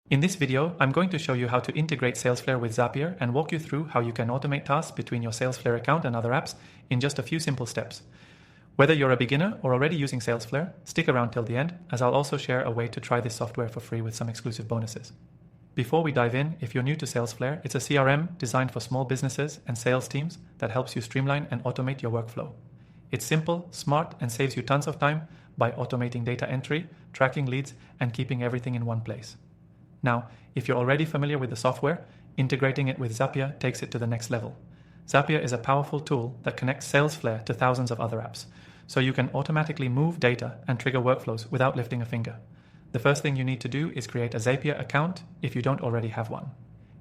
In this video, I'm going to show you how to integrate Salesflare with Zapier and walk you through how you can automate tasks between your Salesflare account and other apps in just a few simple steps. Whether you're a beginner or already using Salesflare, stick around till the end, as I'll also share a way to try this software for free with some exclusive bonuses. Before we dive in, if you're new to Salesflare, it's a CRM designed for small businesses and sales teams that helps you streamline and automate your workflow. It's simple, smart, and saves you tons of time by automating data entry, tracking leads, and keeping everything in one place. Now, if you're already familiar with the software, integrating it with Zapier takes it to the next level. Zapier is a powerful tool that connects Salesflare to thousands of other apps, so you can automatically move data and trigger workflows without lifting a finger. The first thing you need to do is create a Zapier account if you don't already have one.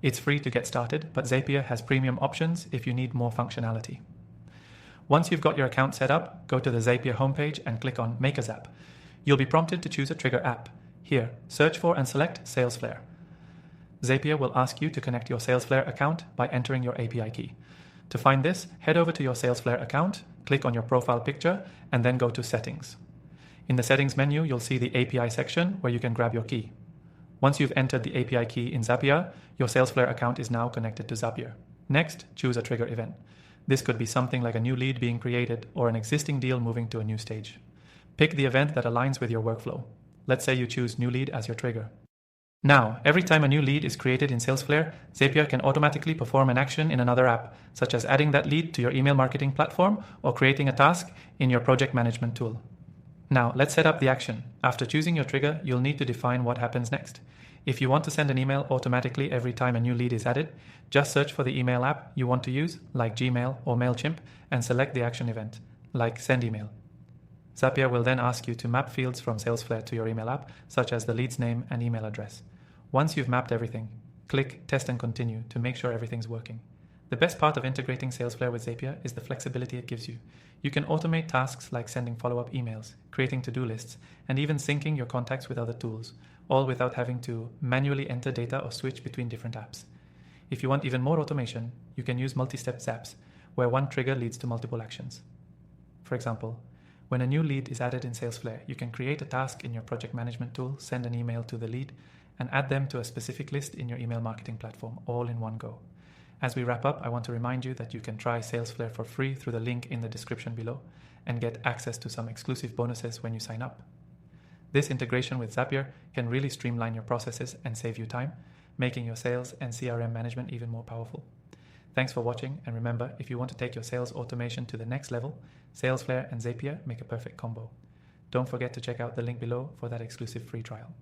It's free to get started, but Zapier has premium options if you need more functionality. Once you've got your account set up, go to the Zapier homepage and click on Make a Zap. You'll be prompted to choose a trigger app. Here, search for and select Salesflare. Zapier will ask you to connect your Salesflare account by entering your API key. To find this, head over to your Salesflare account, click on your profile picture, and then go to Settings. In the Settings menu, you'll see the API section where you can grab your key. Once you've entered the API key in Zapier, your Salesflare account is now connected to Zapier. Next, choose a trigger event. This could be something like a new lead being created or an existing deal moving to a new stage. Pick the event that aligns with your workflow. Let's say you choose new lead as your trigger. Now, every time a new lead is created in Salesflare, Zapier can automatically perform an action in another app, such as adding that lead to your email marketing platform or creating a task in your project management tool. Now, let's set up the action. After choosing your trigger, you'll need to define what happens next. If you want to send an email automatically every time a new lead is added, just search for the email app you want to use, like Gmail or MailChimp, and select the action event, like Send Email. Zapier will then ask you to map fields from Salesflare to your email app, such as the lead's name and email address. Once you've mapped everything, click Test and Continue to make sure everything's working. The best part of integrating Salesflare with Zapier is the flexibility it gives you. You can automate tasks like sending follow-up emails, creating to-do lists, and even syncing your contacts with other tools, all without having to manually enter data or switch between different apps. If you want even more automation, you can use multi-step zaps, where one trigger leads to multiple actions. For example, when a new lead is added in Salesflare, you can create a task in your project management tool, send an email to the lead, and add them to a specific list in your email marketing platform, all in one go. As we wrap up, I want to remind you that you can try Salesflare for free through the link in the description below and get access to some exclusive bonuses when you sign up. This integration with Zapier can really streamline your processes and save you time, making your sales and CRM management even more powerful. Thanks for watching, and remember, if you want to take your sales automation to the next level, Salesflare and Zapier make a perfect combo. Don't forget to check out the link below for that exclusive free trial.